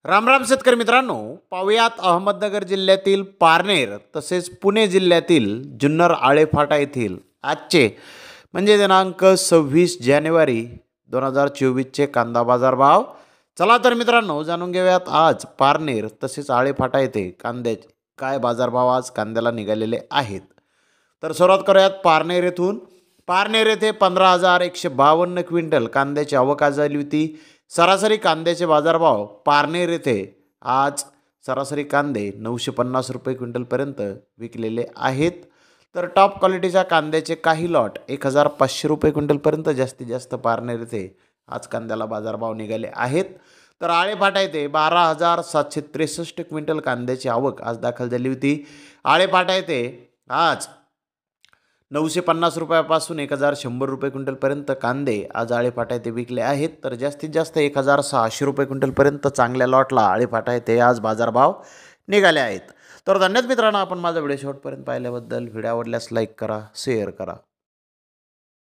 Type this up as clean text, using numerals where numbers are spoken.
राम राम शेतकरी मित्रांनो, पाहुयात अहमदनगर जिल्ह्यातील पारनेर तसेच पुणे जिल्ह्यातील जुन्नर आळेफाटा येथील आजचे म्हणजे दिनांक 26 जानेवारी 2024चे कांदा बाजार भाव. चला तर मित्रांनो, जाणून घेऊयात आज पारनेर तसेच आळेफाटा येथे कांद्याचे काय बाजारभाव आज कांद्याला निघालेले आहेत. तर सुरुवात करूयात पारनेर येथून. पारनेर येथे 15,152 क्विंटल कांद्याची आवक आज झाली होती. सरासरी कांद्याचे बाजारभाव पारनेर येथे आज सरासरी कांदे 950 रुपये क्विंटलपर्यंत विकलेले आहेत. तर टॉप क्वालिटीच्या कांद्याचे काही लॉट 1,500 रुपये क्विंटलपर्यंत जास्तीत जास्त पारनेर येथे आज कांद्याला बाजारभाव निघाले आहेत. तर आळेफाटा येथे 12,763 क्विंटल कांद्याची आवक आज दाखल झाली होती. आळेफाटा येथे आज 950 रुपयापासून 1,100 रुपये क्विंटलपर्यंत कांदे आज आळेफाटा येथे विकले आहेत. तर जास्तीत जास्त 1,600 रुपये क्विंटलपर्यंत चांगल्या लॉटला आळेफाटा येथे आज बाजारभाव निघाले आहेत. तर धन्यवाद मित्रांनो, आपण माझा व्हिडिओ शेवटपर्यंत पाहिल्याबद्दल. व्हिडिओ आवडल्यास लाईक करा, शेअर करा.